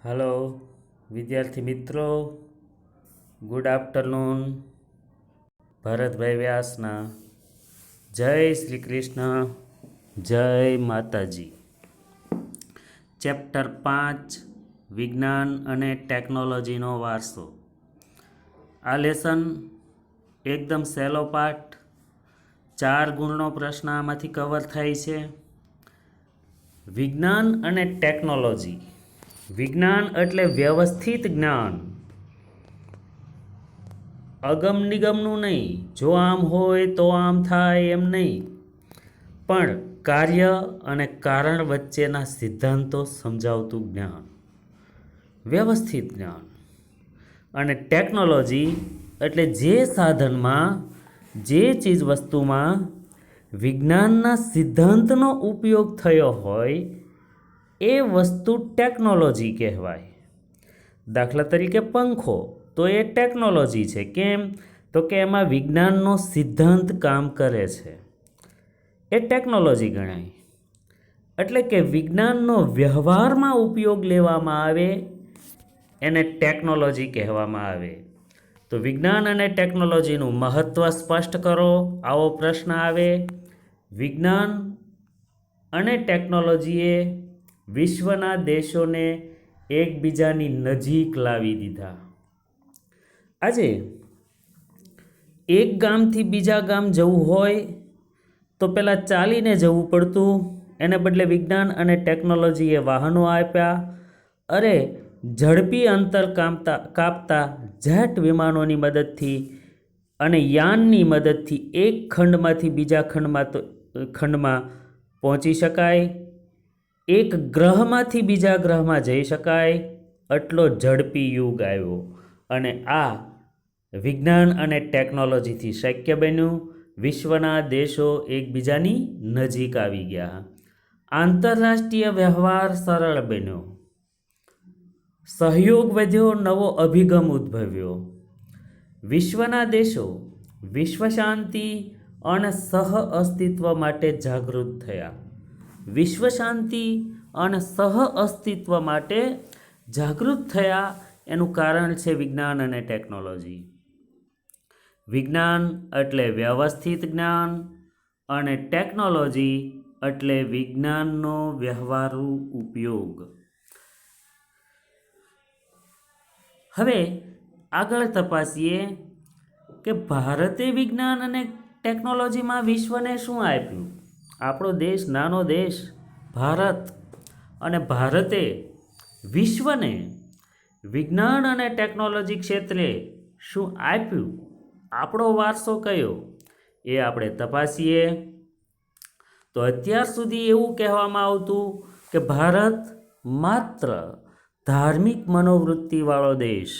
Hello વિદ્યાર્થી મિત્રો, good afternoon. Bharatbhai વ્યાસના જય શ્રી કૃષ્ણ, જય માતાજી. ચેપ્ટર 5 વિજ્ઞાન અને ટેકનોલોજીનો વારસો. આ લેસન એકદમ સહેલો પાઠ, 4 ગુણનો પ્રશ્ન આમાંથી કવર થાય છે. વિજ્ઞાન અને ટેકનોલોજી. વિજ્ઞાન એટલે વ્યવસ્થિત જ્ઞાન, અગમ નિગમનું નહીં, જો આમ હોય તો આમ થાય એમ નહીં, પણ કાર્ય અને કારણ વચ્ચેના સિદ્ધાંતો સમજાવતું જ્ઞાન, વ્યવસ્થિત જ્ઞાન. અને ટેકનોલોજી એટલે જે સાધનમાં, જે ચીજ વસ્તુમાં વિજ્ઞાનના સિદ્ધાંતનો ઉપયોગ થયો હોય એ વસ્તુ ટેકનોલોજી કહેવાય. દાખલા તરીકે પંખો, તો એ ટેકનોલોજી છે. કેમ? તો કે એમાં વિજ્ઞાનનો સિદ્ધાંત કામ કરે છે, એ ટેકનોલોજી ગણાય. એટલે કે વિજ્ઞાનનો વ્યવહારમાં ઉપયોગ લેવામાં આવે એને ટેકનોલોજી કહેવામાં આવે. તો વિજ્ઞાન અને ટેકનોલોજીનું મહત્ત્વ સ્પષ્ટ કરો, આવો પ્રશ્ન આવે. વિજ્ઞાન અને ટેકનોલોજીએ વિશ્વના દેશોને એકબીજાની નજીક લાવી દીધા. આજે એક ગામથી બીજા ગામ જવું હોય તો પહેલાં ચાલીને જવું પડતું, એને બદલે વિજ્ઞાન અને ટેકનોલોજીએ વાહનો આપ્યા. અરે ઝડપી અંતર કાપતા જેટ વિમાનોની મદદથી અને યાનની મદદથી એક ખંડમાંથી બીજા ખંડમાં પહોંચી શકાય, એક ગ્રહમાંથી બીજા ગ્રહમાં જઈ શકાય. આટલો ઝડપી યુગ આવ્યો અને આ વિજ્ઞાન અને ટેકનોલોજીથી શક્ય બન્યું. વિશ્વના દેશો એકબીજાની નજીક આવી ગયા, આંતરરાષ્ટ્રીય વ્યવહાર સરળ બન્યો, સહયોગ વધ્યો, નવો અભિગમ ઉદ્ભવ્યો. વિશ્વના દેશો વિશ્વ શાંતિ અને સહ અસ્તિત્વ માટે જાગૃત થયા. વિશ્વ શાંતિ અને સહ અસ્તિત્વ માટે જાગૃત થયા એનું કારણ છે વિજ્ઞાન અને ટેકનોલોજી. વિજ્ઞાન એટલે વ્યવસ્થિત જ્ઞાન અને ટેકનોલોજી એટલે વિજ્ઞાનનો વ્યવહારુ ઉપયોગ. હવે આગળ તપાસીએ કે ભારતે વિજ્ઞાન અને ટેકનોલોજીમાં વિશ્વને શું આપ્યું. આપણો દેશ નાનો દેશ ભારત, અને ભારતે વિશ્વને વિજ્ઞાન અને ટેકનોલોજી ક્ષેત્રે શું આપ્યું, આપણો વારસો કયો, એ આપણે તપાસીએ. તો અત્યાર સુધી એવું કહેવામાં આવતું કે ભારત માત્ર ધાર્મિક મનોવૃત્તિવાળો દેશ,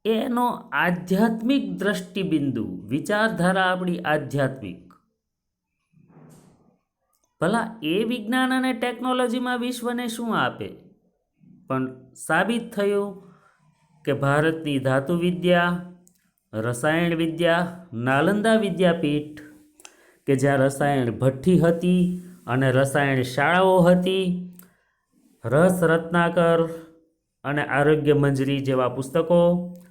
એનો આધ્યાત્મિક દ્રષ્ટિબિંદુ, વિચારધારા આપણી આધ્યાત્મિક. ભલા એ વિજ્ઞાન અને ટેકનોલોજીમાં વિશ્વને શું આપે, પણ સાબિત થયું કે ભારતની ધાતુ વિદ્યા, રસાયણ વિદ્યા, નાલંદા વિદ્યાપીઠ કે જ્યાં રસાયણ ભઠ્ઠી હતી અને રસાયણ શાળાઓ હતી, રસ રત્નાકર અને આરોગ્ય મંજરી જેવા પુસ્તકો,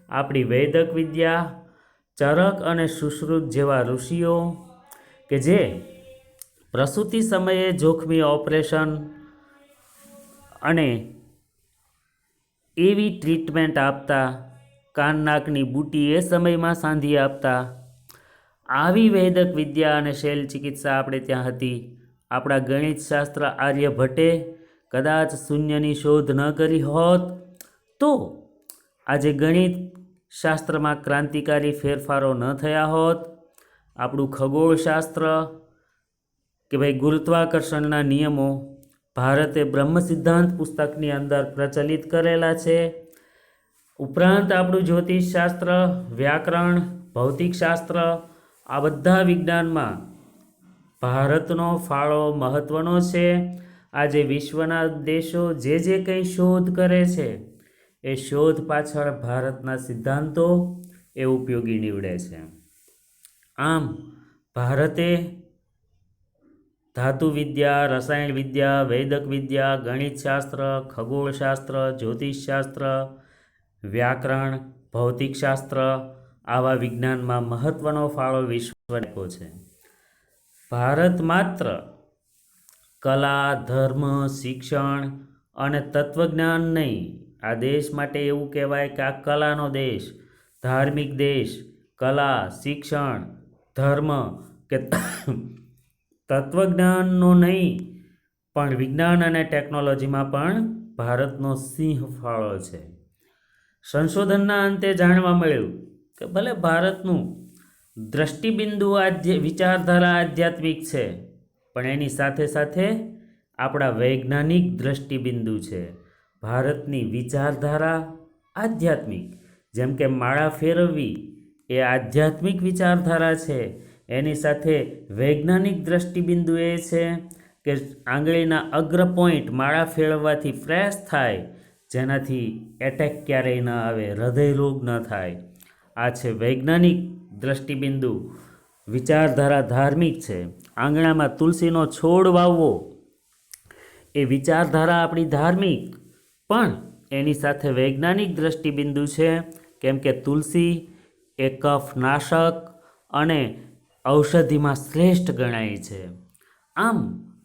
આપણી વૈદક વિદ્યા, ચરક અને સુશ્રુત જેવા ઋષિઓ કે જે પ્રસૂતિ સમયે જોખમી ઓપરેશન અને એવી ટ્રીટમેન્ટ આપતા, કાન નાકની બુટી એ સમયમાં સાંધી આપતા. આવી વૈદક વિદ્યા અને શૈલ ચિકિત્સા આપણે ત્યાં હતી. આપણા ગણિતશાસ્ત્ર આર્યભટ્ટે કદાચ શૂન્યની શોધ ન કરી હોત તો આજે ગણિત શાસ્ત્રમાં ક્રાંતિકારી ફેરફારો ન થયા હોત. આપણું ખગોળશાસ્ત્ર કે ભાઈ ગુરુત્વાકર્ષણના નિયમો ભારતે બ્રહ્મ સિદ્ધાંત પુસ્તકની અંદર પ્રચલિત કરેલા છે. ઉપરાંત આપણું જ્યોતિષશાસ્ત્ર, વ્યાકરણ, ભૌતિકશાસ્ત્ર, આ બધા વિજ્ઞાનમાં ભારતનો ફાળો મહત્ત્વનો છે. આજે વિશ્વના દેશો જે કંઈ શોધ કરે છે એ શોધ પાછળ ભારતના સિદ્ધાંતો એ ઉપયોગી નીવડે છે. આમ ભારતે ધાતુ વિદ્યા, રસાયણ વિદ્યા, વૈદક વિદ્યા, ગણિતશાસ્ત્ર, ખગોળશાસ્ત્ર, જ્યોતિષશાસ્ત્ર, વ્યાકરણ, ભૌતિકશાસ્ત્ર આવા વિજ્ઞાનમાં મહત્ત્વનો ફાળો વિશ્વને આપ્યો છે. ભારત માત્ર કલા, ધર્મ, શિક્ષણ અને તત્વજ્ઞાન નહીં, આ દેશ માટે એવું કહેવાય કે આ કલાનો દેશ, ધાર્મિક દેશ, કલા, શિક્ષણ, ધર્મ કે તત્વજ્ઞાનનો નહીં પણ વિજ્ઞાન અને ટેકનોલોજીમાં પણ ભારતનો સિંહ ફાળો છે. સંશોધનના અંતે જાણવા મળ્યું કે ભલે ભારતનું દ્રષ્ટિબિંદુ વિચારધારા આધ્યાત્મિક છે, પણ એની સાથે સાથે આપણા વૈજ્ઞાનિક દ્રષ્ટિબિંદુ છે. ભારતની વિચારધારા આધ્યાત્મિક, જેમ કે માળા ફેરવવી એ આધ્યાત્મિક વિચારધારા છે, એની સાથે વૈજ્ઞાનિક દ્રષ્ટિબિંદુ એ છે કે આંગળીના અગ્ર પોઈન્ટ માળા ફેરવવાથી ફ્રેશ થાય, જેનાથી એટેક ક્યારેય ન આવે, હૃદય રોગ ન થાય. આ છે વૈજ્ઞાનિક દ્રષ્ટિબિંદુ. વિચારધારા ધાર્મિક છે. આંગણામાં તુલસીનો છોડ વાવવો એ વિચારધારા આપણી ધાર્મિક, પણ એની સાથે વૈજ્ઞાનિક દ્રષ્ટિબિંદુ છે, કેમ કે તુલસી એ કફનાશક અને ઔષધિમાં શ્રેષ્ઠ ગણાય છે. આમ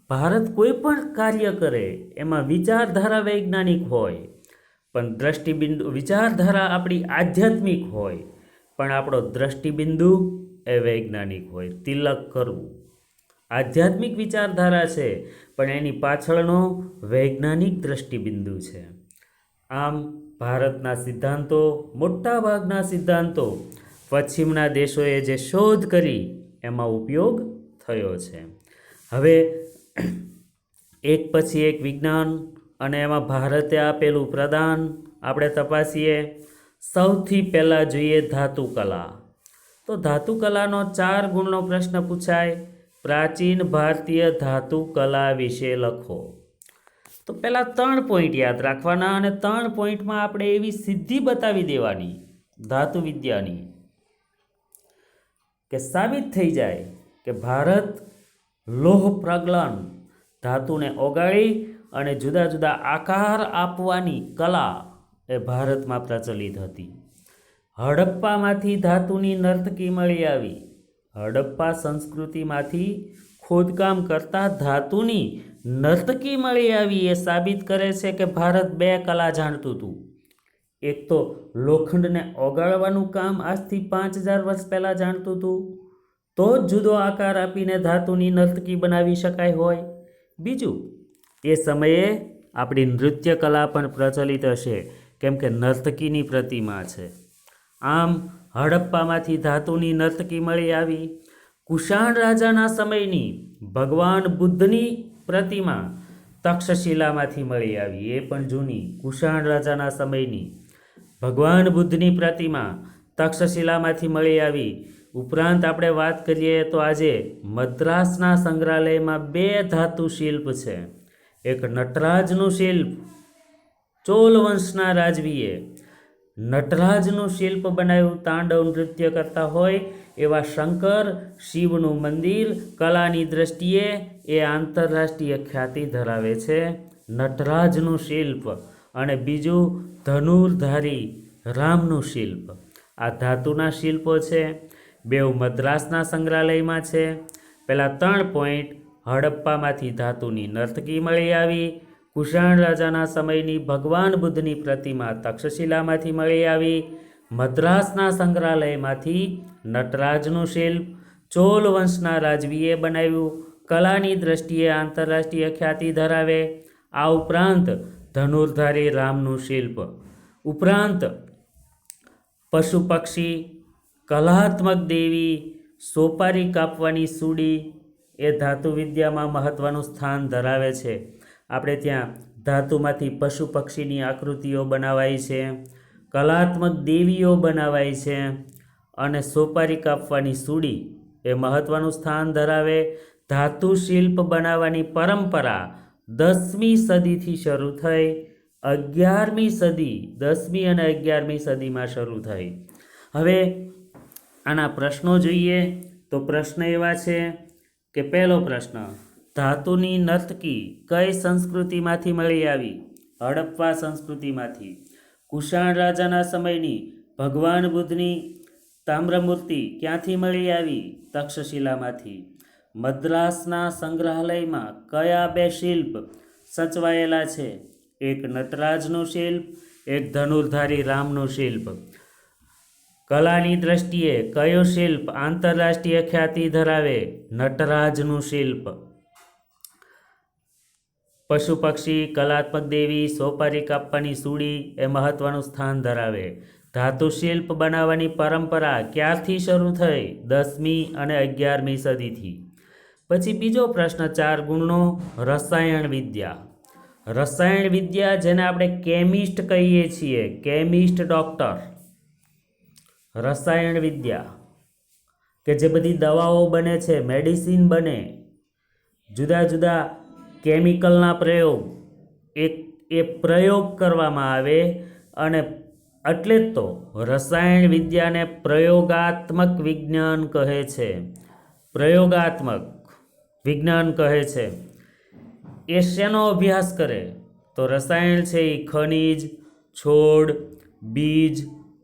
ભારત કોઈ પણ કાર્ય કરે એમાં વિચારધારા વૈજ્ઞાનિક હોય, પણ દ્રષ્ટિબિંદુ વિચારધારા આપણી આધ્યાત્મિક હોય, પણ આપણો દ્રષ્ટિબિંદુ એ વૈજ્ઞાનિક હોય. તિલક કરવું આધ્યાત્મિક વિચારધારા છે, પણ એની પાછળનો વૈજ્ઞાનિક દ્રષ્ટિબિંદુ છે. આમ ભારતના સિદ્ધાંતો, મોટાભાગના સિદ્ધાંતો પશ્ચિમના દેશોએ જે શોધ કરી એમાં ઉપયોગ થયો છે. હવે એક પછી એક વિજ્ઞાન અને એમાં ભારતે આપેલું પ્રદાન આપણે તપાસીએ. સૌથી પહેલાં જોઈએ ધાતુકલા. તો ધાતુકલાનો 4 ગુણનો પ્રશ્ન પૂછાય. પ્રાચીન ભારતીય ધાતુકલા વિશે લખો. તો પહેલાં 3 પોઈન્ટ યાદ રાખવાના અને 3 પોઈન્ટમાં આપણે એવી સિદ્ધિ બતાવી દેવાની ધાતુ વિદ્યાની કે સાબિત થઈ જાય કે ભારત લોહ પ્રગલન, ધાતુને ઓગાળી અને જુદા જુદા આકાર આપવાની કલા એ ભારતમાં પ્રચલિત હતી. હડપ્પામાંથી ધાતુની નર્તકી મળી આવી. હડપ્પા સંસ્કૃતિમાંથી ખોદકામ કરતા ધાતુની નર્તકી મળી આવી. એ સાબિત કરે છે કે ભારત 2 કલા જાણતું હતું. એક તો લોખંડને ઓગાળવાનું કામ આજથી 5000 વર્ષ પહેલાં જાણતું હતું, તો જ જુદો આકાર આપીને ધાતુની નર્તકી બનાવી શકાય હોય. બીજું, એ સમયે આપણી નૃત્ય કલા પણ પ્રચલિત હશે, કેમ કે નર્તકીની પ્રતિમા છે. આમ હડપ્પામાંથી ધાતુની નર્તકી મળી આવી. કુષાણ રાજાના સમયની ભગવાન બુદ્ધની પ્રતિમા તક્ષશિલામાંથી મળી આવી. એ પણ જૂની કુષાણ રાજાના સમયની ભગવાન બુદ્ધની પ્રતિમા તક્ષશિલામાંથી મળી આવી. ઉપરાંત આપણે વાત કરીએ તો આજે મદ્રાસના સંગ્રહાલયમાં 2 ધાતુ શિલ્પ છે. એક નટરાજનું શિલ્પ, ચોલ વંશના રાજવીએ નટરાજનું શિલ્પ બનાવ્યું, તાંડવ નૃત્ય કરતા હોય એવા શંકર શિવનું મંદિર કલાની દ્રષ્ટિએ એ આંતરરાષ્ટ્રીય ખ્યાતિ ધરાવે છે, નટરાજનું શિલ્પ. અને બીજું ધનુર્ધારી રામનું શિલ્પ. આ ધાતુના શિલ્પો છે, બેઉ મદ્રાસના સંગ્રહાલયમાં છે. પહેલાં 3 પોઈન્ટ: હડપ્પામાંથી ધાતુની નર્તકી મળી આવી, કુષાણ રાજાના સમયની ભગવાન બુદ્ધની પ્રતિમા તક્ષશિલામાંથી મળી આવી, મદ્રાસના સંગ્રહાલયમાંથી નટરાજનું શિલ્પ ચોલ વંશના રાજવીએ બનાવ્યું, કલાની દ્રષ્ટિએ આંતરરાષ્ટ્રીય ખ્યાતિ ધરાવે. આ ઉપરાંત ધનુર્ધારી રામનું શિલ્પ, ઉપરાંત પશુ પક્ષી, કલાત્મક દેવી, સોપારી કાપવાની સૂડી એ ધાતુ વિદ્યામાં મહત્ત્વનું સ્થાન ધરાવે છે. આપણે ત્યાં ધાતુમાંથી પશુ પક્ષીની આકૃતિઓ બનાવાય છે, કલાત્મક દેવીઓ બનાવાય છે અને સોપારી કાપવાની સૂડી એ મહત્ત્વનું સ્થાન ધરાવે. ધાતુ શિલ્પ બનાવવાની પરંપરા 10મી સદીથી શરૂ થઈ, 11મી સદી 10મી અને 11મી સદીમાં શરૂ થઈ. હવે આના પ્રશ્નો જોઈએ તો પ્રશ્ન એવા છે કે પહેલો પ્રશ્ન, ધાતુની નર્તકી કઈ સંસ્કૃતિમાંથી મળી આવી? હડપ્પા સંસ્કૃતિમાંથી. કુષાણ રાજાના સમયની ભગવાન બુદ્ધની તામ્રમૂર્તિ ક્યાંથી મળી આવી? તક્ષશિલામાંથી. મદ્રાસના સંગ્રહાલયમાં કયા બે શિલ્પ સચવાયેલા છે? એક નટરાજનું શિલ્પ, એક ધનુર્ધારી રામનું શિલ્પ. કલાની દ્રષ્ટિએ કયો શિલ્પ આંતરરાષ્ટ્રીય ખ્યાતિ ધરાવે? નટરાજનું શિલ્પ. પશુ પક્ષી, કલાત્મક દેવી, સોપારી કાપવાની સૂડી એ મહત્વનું સ્થાન ધરાવે. ધાતુ શિલ્પ બનાવવાની પરંપરા ક્યારથી શરૂ થઈ? 10મી અને 11મી સદીથી. પછી બીજો પ્રશ્ન 4 ગુણનો, રસાયણ વિદ્યા. રસાયણ વિદ્યા જેને આપણે કેમિસ્ટ કહીએ છીએ, કેમિસ્ટ ડૉક્ટર. રસાયણ વિદ્યા કે જે બધી દવાઓ બને છે, મેડિસિન બને, જુદા જુદા કેમિકલના પ્રયોગ, એ પ્રયોગ કરવામાં આવે, અને એટલે જ તો રસાયણ વિદ્યાને પ્રયોગાત્મક વિજ્ઞાન કહે છે. પ્રયોગાત્મક વિજ્ઞાન કહે છે. એ શેનો અભ્યાસ કરે? તો રસાયણ છે એ ખનિજ, છોડ, બીજ,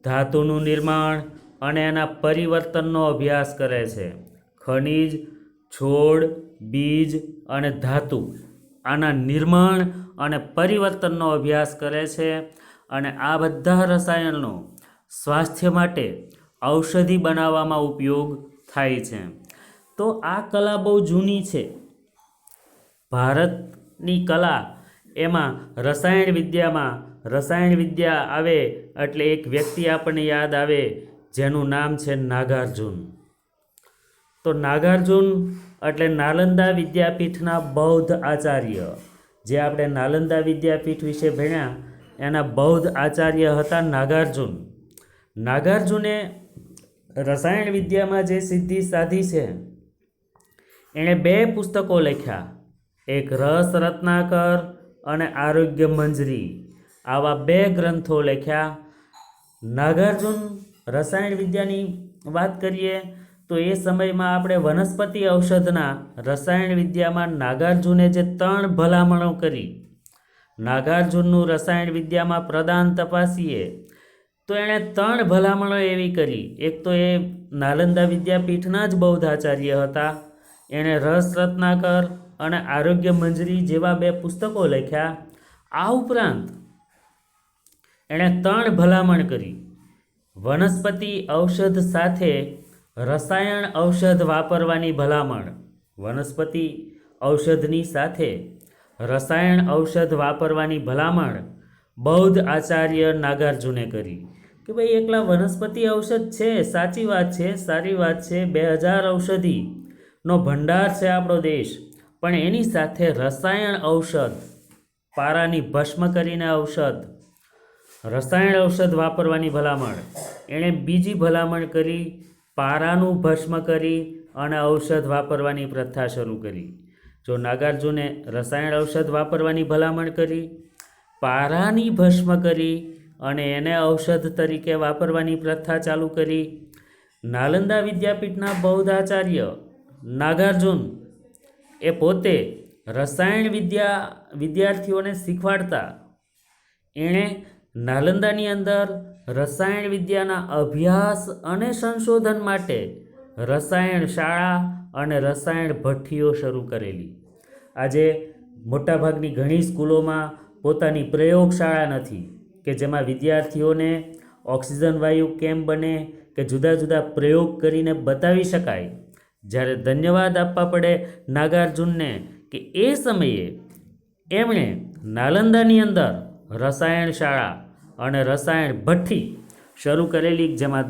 ધાતુનું નિર્માણ અને એના પરિવર્તનનો અભ્યાસ કરે છે. ખનિજ, છોડ, બીજ અને ધાતુ આના નિર્માણ અને પરિવર્તનનો અભ્યાસ કરે છે. અને આ બધા રસાયણનો સ્વાસ્થ્ય માટે ઔષધિ બનાવવામાં ઉપયોગ થાય છે. તો આ કલા બહુ જૂની છે. ભારતની કલા એમાં રસાયણ વિદ્યા આવે એટલે એક વ્યક્તિ આપણને યાદ આવે જેનું નામ છે નાગાર્જુન. તો નાગાર્જુન એટલે નાલંદા વિદ્યાપીઠના બૌદ્ધ આચાર્ય. જે આપણે નાલંદા વિદ્યાપીઠ વિશે ભણ્યા એના બૌદ્ધ આચાર્ય હતા નાગાર્જુન. નાગાર્જુને રસાયણ વિદ્યામાં જે સિદ્ધિ સાધી છે એણે 2 પુસ્તકો લખ્યા. એક રસ રત્નાકર અને આરોગ્ય મંજરી. આવા 2 ગ્રંથો લખ્યા. નાગાર્જુન રસાયણ વિદ્યાની વાત કરીએ તો એ સમયમાં આપણે વનસ્પતિ ઔષધના રસાયણ વિદ્યામાં નાગાર્જુને જે 3 ભલામણો કરી, નાગાર્જુનનું રસાયણ વિદ્યામાં પ્રદાન તપાસીએ તો એણે 3 ભલામણો એવી કરી. એક તો એ નાલંદા વિદ્યાપીઠના જ બૌદ્ધ આચાર્ય હતા. એણે રસ રત્નાકર અને આરોગ્ય મંજરી જેવા 2 પુસ્તકો લખ્યા. આ ઉપરાંત એણે 3 ભલામણ કરી. વનસ્પતિ ઔષધ સાથે રસાયણ ઔષધ વાપરવાની ભલામણ. વનસ્પતિ ઔષધની સાથે રસાયણ ઔષધ વાપરવાની ભલામણ બૌદ્ધ આચાર્ય નાગાર્જુને કરી. કે ભાઈ એકલા વનસ્પતિ ઔષધ છે, સાચી વાત છે, સારી વાત છે, 2000 ઔષધિનો ભંડાર છે આપણો દેશ, પણ એની સાથે રસાયણ ઔષધ, પારાની ભસ્મ કરીને ઔષધ, રસાયણ ઔષધ વાપરવાની ભલામણ. એણે બીજી ભલામણ કરી, પારાનું ભસ્મ કરી અને ઔષધ વાપરવાની પ્રથા શરૂ કરી. જો નાગાર્જુને રસાયણ ઔષધ વાપરવાની ભલામણ કરી, પારાની ભસ્મ કરી અને એને ઔષધ તરીકે વાપરવાની પ્રથા ચાલુ કરી. નાલંદા વિદ્યાપીઠના બૌદ્ધ આચાર્ય નાગાર્જુન એ પોતે રસાયણ વિદ્યાર્થીઓને શીખવાડતા. એણે નાલંદાની અંદર રસાયણ વિદ્યાના અભ્યાસ અને સંશોધન માટે રસાયણ શાળા અને રસાયણ ભઠ્ઠીઓ શરૂ કરેલી. આજે મોટાભાગની ઘણી સ્કૂલોમાં પોતાની પ્રયોગશાળા નથી કે જેમાં વિદ્યાર્થીઓને ઓક્સિજન વાયુ કેમ બને કે જુદા જુદા પ્રયોગ કરીને બતાવી શકાય. જ્યારે ધન્યવાદ આપવા પડે નાગાર્જુનને કે એ સમયે એમણે નાલંદાની અંદર રસાયણ શાળા અને રસાયણ ભઠ્ઠી શરૂ કરેલી, જેમાં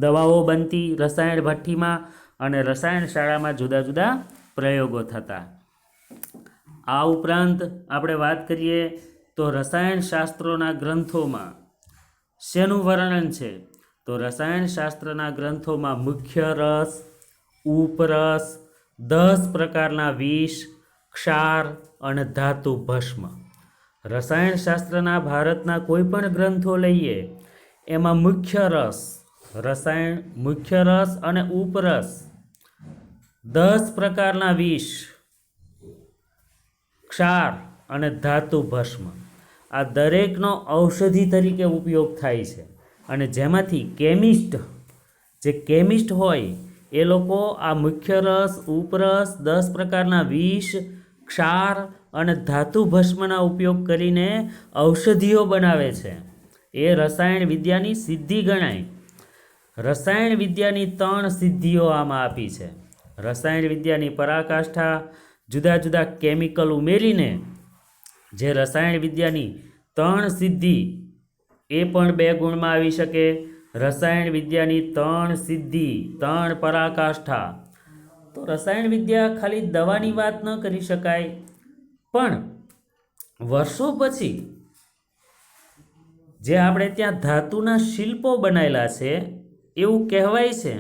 દવાઓ બનતી રસાયણ ભઠ્ઠીમાં અને રસાયણ શાળામાં જુદા જુદા પ્રયોગો થતા. આ ઉપરાંત આપણે વાત કરીએ તો રસાયણ શાસ્ત્રોના ગ્રંથોમાં શેનું વર્ણન છે? તો રસાયણ શાસ્ત્રના ગ્રંથોમાં મુખ્ય રસ, ઉપરસ, 10 પ્રકારના વિષ, ક્ષાર અને ધાતુ ભસ્મ. રસાયણ શાસ્ત્રના ભારતના કોઈ પણ ગ્રંથો લઈએ એમાં મુખ્ય રસ, મુખ્ય રસ અને ઉપરસ, 10 પ્રકારના વિષ, ક્ષાર અને ધાતુ ભસ્મ આ દરેકનો ઔષધિ તરીકે ઉપયોગ થાય છે. અને જેમાંથી જે કેમિસ્ટ હોય એ લોકો આ મુખ્ય રસ, ઉપરસ, 10 પ્રકારના વિષ, ક્ષાર અને ધાતુ ભસ્મના ઉપયોગ કરીને ઔષધિઓ બનાવે છે. એ રસાયણ વિદ્યાની સિદ્ધિ ગણાય. રસાયણ વિદ્યાની 3 સિદ્ધિઓ આમાં આપી છે. રસાયણ વિદ્યાની પરાકાષ્ઠા, જુદા જુદા કેમિકલ ઉમેરીને જે રસાયણ વિદ્યાની 3 સિદ્ધિ એ પણ 2 ગુણમાં આવી શકે. રસાયણ વિદ્યાની 3 સિદ્ધિ, 3 પરાકાષ્ઠા. તો રસાયણ વિદ્યા ખાલી દવાની વાત ન કરી શકાય, પણ વર્ષો પછી જે આપણે ત્યાં ધાતુના શિલ્પો બનાવેલા છે એવું કહેવાય છે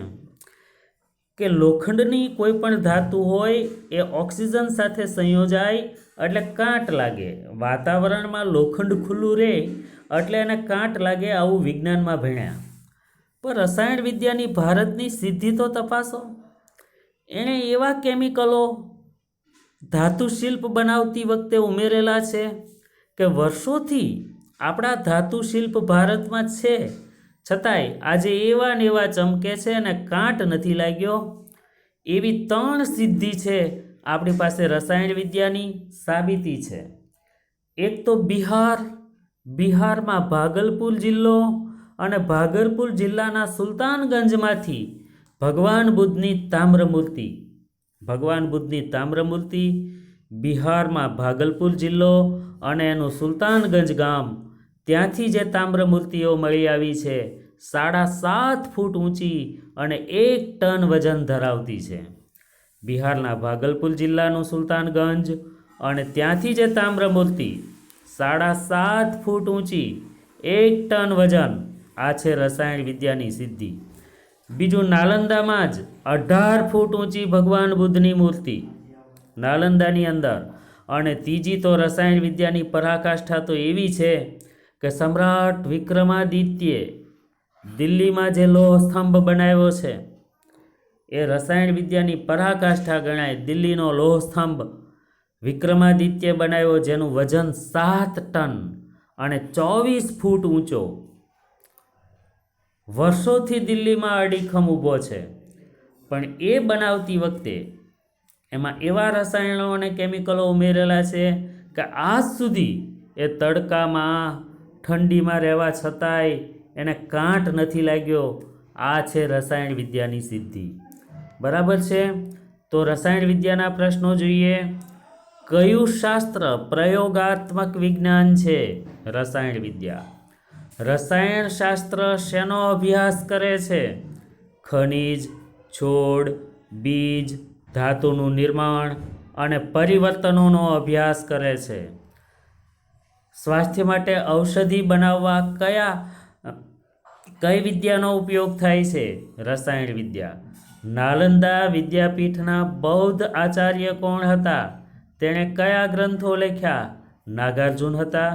કે લોખંડની કોઈ પણ ધાતુ હોય એ ઓક્સિજન સાથે સંયોજાય એટલે કાંટ લાગે. વાતાવરણમાં લોખંડ ખુલ્લું રહે એટલે એને કાંટ લાગે, આવું વિજ્ઞાનમાં ભણ્યા. પણ રસાયણ વિદ્યાની ભારતની સિદ્ધિ તો તપાસો. એણે એવા કેમિકલો ધાતુ શિલ્પ બનાવતી વખતે ઉમેરેલા છે કે વર્ષોથી આપણા ધાતુ શિલ્પ ભારતમાં છે, છતાંય આજે એવા ને એવા ચમકે છે અને કાંટ નથી લાગ્યો. એવી 3 સિદ્ધિ છે આપણી પાસે રસાયણ વિદ્યાની. સાબિતી છે. એક તો બિહારમાં ભાગલપુર જિલ્લો અને ભાગલપુર જિલ્લાના સુલતાનગંજમાંથી ભગવાન બુદ્ધની તામ્રમૂર્તિ, બિહારમાં ભાગલપુર જિલ્લો અને એનું સુલતાનગંજ ગામ, ત્યાંથી જે તામ્રમૂર્તિઓ મળી આવી છે 7.5 ફૂટ ઊંચી અને 1 ટન વજન ધરાવતી છે. બિહારના ભાગલપુર જિલ્લાનું સુલતાનગંજ અને ત્યાંથી જે તામ્રમૂર્તિ 7.5 ફૂટ ઊંચી, 1 ટન વજન, આ છે રસાયણ વિદ્યાની સિદ્ધિ. બીજું, નાલંદામાં જ 18 ફૂટ ઊંચી ભગવાન બુદ્ધની મૂર્તિ, નાલંદાની અંદર. અને ત્રીજી તો રસાયણ વિદ્યાની પરાકાષ્ઠા તો એવી છે કે સમ્રાટ વિક્રમાદિત્યે દિલ્હીમાં જે લોહ સ્તંભ બનાવ્યો છે એ રસાયણ વિદ્યાની પરાકાષ્ઠા ગણાય. દિલ્હીનો લોહ સ્તંભ વિક્રમાદિત્ય બનાવ્યો, જેનું વજન 7 ટન અને 24 ફૂટ ઊંચો. વર્ષોથી દિલ્હીમાં અડીખમ ઊભો છે, પણ એ બનાવતી વખતે એમાં એવા રસાયણો અને કેમિકલો ઉમેરેલા છે કે આજ સુધી એ તડકામાં, ઠંડીમાં રહેવા છતાંય એને કાંટ નથી લાગ્યો. આ છે રસાયણ વિદ્યાની સિદ્ધિ. બરાબર છે. તો રસાયણ વિદ્યાના પ્રશ્નો જોઈએ. કયું શાસ્ત્ર પ્રયોગાત્મક વિજ્ઞાન છે? રસાયણ વિદ્યા. રસાયણ શાસ્ત્ર શેનો અભ્યાસ કરે છે? ખનિજ, છોડ, બીજ, ધાતુનું નિર્માણ અને પરિવર્તનોનો અભ્યાસ કરે છે. સ્વાસ્થ્ય માટે ઔષધિ બનાવવા કઈ વિદ્યાનો ઉપયોગ થાય છે? રસાયણ વિદ્યા. નાલંદા વિદ્યાપીઠના બૌદ્ધ આચાર્ય કોણ હતા? તેણે કયા ગ્રંથો લખ્યા? નાગાર્જુન હતા.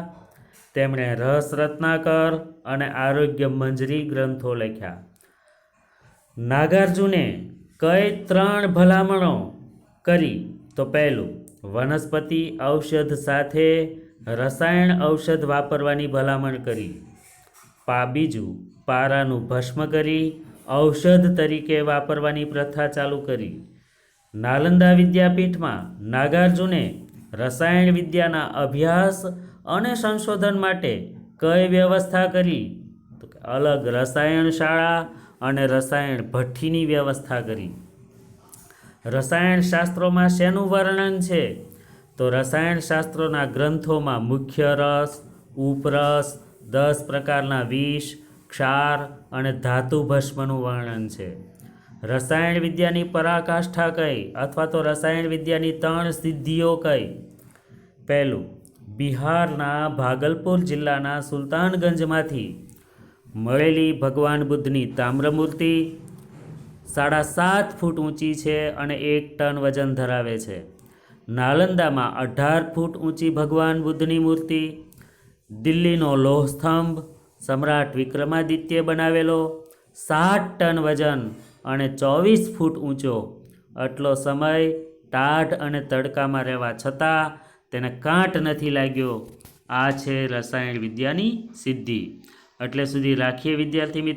તેમણે રસ રત્નાકર અને આરોગ્ય મંજરી ગ્રંથો લખ્યા. નાગાર્જુને કઈ 3 ભલામણો કરી? તો પહેલું, વનસ્પતિ ઔષધ સાથે રસાયણ ઔષધ વાપરવાની ભલામણ કરી. બીજું, પારાનું ભસ્મ કરી ઔષધ તરીકે વાપરવાની પ્રથા ચાલુ કરી. નાલંદા વિદ્યાપીઠમાં નાગાર્જુને રસાયણ વિદ્યાના અભ્યાસ અને સંશોધન માટે કઈ વ્યવસ્થા કરી? તો અલગ રસાયણ શાળા અને રસાયણ ભઠ્ઠીની વ્યવસ્થા કરી. રસાયણ શાસ્ત્રોમાં શેનું વર્ણન છે? તો રસાયણ શાસ્ત્રોના ગ્રંથોમાં મુખ્ય રસ, ઉપરસ, 10 પ્રકારના વિષ, ક્ષાર અને ધાતુ ભસ્મનું વર્ણન છે. રસાયણ વિદ્યાની પરાકાષ્ઠા કઈ અથવા તો રસાયણ વિદ્યાની 3 સિદ્ધિઓ કઈ? પહેલું, બિહારના ભાગલપુર જિલ્લાના સુલતાનગંજમાંથી મળેલી ભગવાન બુદ્ધની તામ્રમૂર્તિ 7.5 ફૂટ ઊંચી છે અને 1 ટન વજન ધરાવે છે. નાલંદામાં 18 ફૂટ ઊંચી ભગવાન બુદ્ધની મૂર્તિ. દિલ્હીનો લોહ સ્તંભ સમ્રાટ વિક્રમાદિત્યે બનાવેલો, 7 ટન વજન અને 24 ફૂટ ઊંચો. આટલો સમય ટાઢ અને તડકામાં રહેવા છતાં તેને કાંટ નથી લાગ્યો. આ છે રસાયણ વિદ્યાની સિદ્ધિ. એટલે સુધી રાખીએ વિદ્યાર્થી મિત્રો.